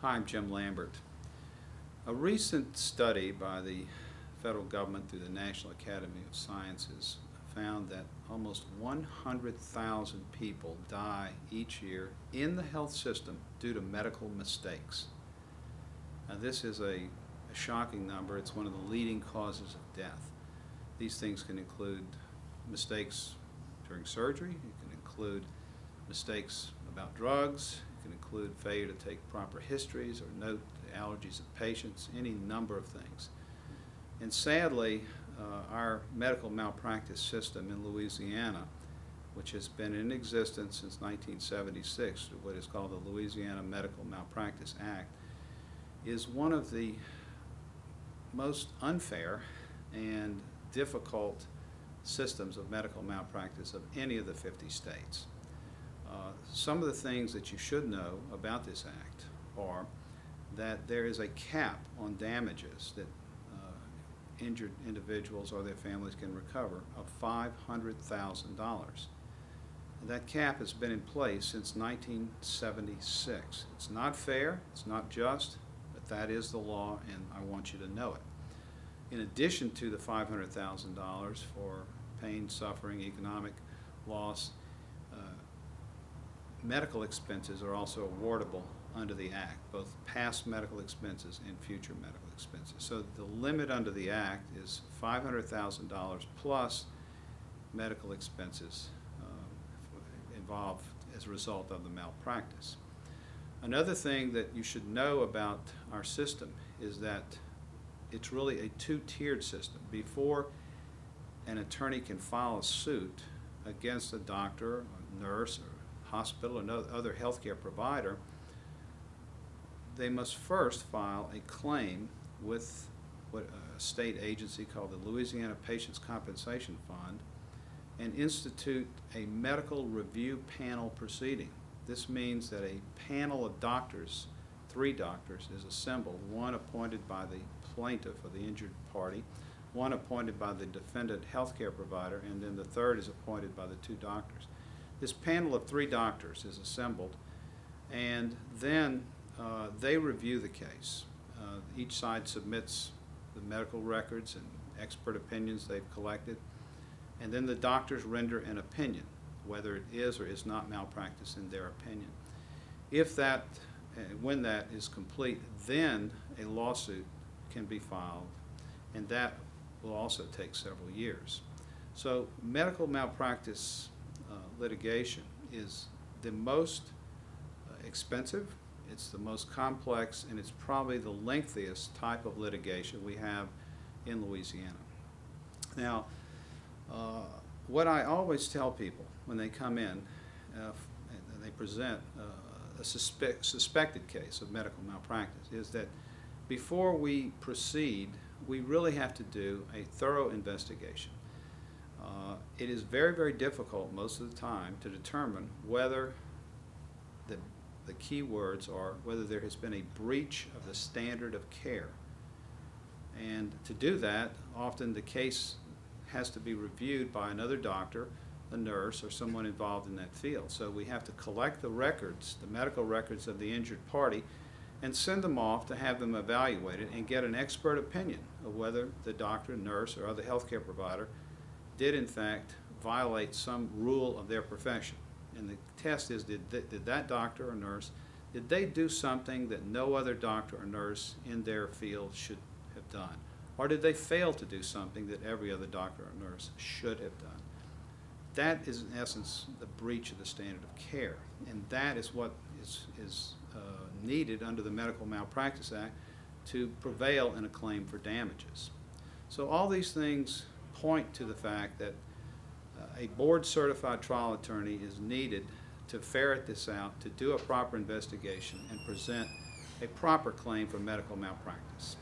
Hi, I'm Jim Lambert. A recent study by the federal government through the National Academy of Sciences found that almost 100,000 people die each year in the health system due to medical mistakes. Now, this is a shocking number. It's one of the leading causes of death. These things can include mistakes during surgery. It can include mistakes about drugs. It can include failure to take proper histories or note the allergies of patients, any number of things. And sadly, our medical malpractice system in Louisiana, which has been in existence since 1976, what is called the Louisiana Medical Malpractice Act, is one of the most unfair and difficult systems of medical malpractice of any of the 50 states. Some of the things that you should know about this act are that there is a cap on damages that injured individuals or their families can recover of $500,000. That cap has been in place since 1976. It's not fair, it's not just, but that is the law, and I want you to know it. In addition to the $500,000 for pain, suffering, economic loss, medical expenses are also awardable under the Act, both past medical expenses and future medical expenses. So the limit under the Act is $500,000 plus medical expenses involved as a result of the malpractice. Another thing that you should know about our system is that it's really a two-tiered system. Before an attorney can file a suit against a doctor, a nurse, or hospital, or no other healthcare provider, they must first file a claim with what a state agency called the Louisiana Patients Compensation Fund and institute a medical review panel proceeding. This means that a panel of doctors, 3 doctors, is assembled, one appointed by the plaintiff or the injured party, one appointed by the defendant healthcare provider, and then the third is appointed by the 2 doctors. This panel of 3 doctors is assembled, and then they review the case. Each side submits the medical records and expert opinions they've collected, and then the doctors render an opinion, whether it is or is not malpractice in their opinion. If that, when that is complete, then a lawsuit can be filed, and that will also take several years. So medical malpractice litigation is the most expensive, it's the most complex, and it's probably the lengthiest type of litigation we have in Louisiana. Now, what I always tell people when they come in and they present a suspected case of medical malpractice is that before we proceed, we really have to do a thorough investigation. It is very, very difficult most of the time to determine whether the key words are whether there has been a breach of the standard of care. And to do that, often the case has to be reviewed by another doctor, a nurse, or someone involved in that field. So we have to collect the records, the medical records of the injured party, and send them off to have them evaluated and get an expert opinion of whether the doctor, nurse, or other healthcare provider did in fact violate some rule of their profession. And the test is, did that doctor or nurse, did they do something that no other doctor or nurse in their field should have done? Or did they fail to do something that every other doctor or nurse should have done? That is in essence the breach of the standard of care, and that is what is needed under the Medical Malpractice Act to prevail in a claim for damages. So all these things point to the fact that a board-certified trial attorney is needed to ferret this out, to do a proper investigation, and present a proper claim for medical malpractice.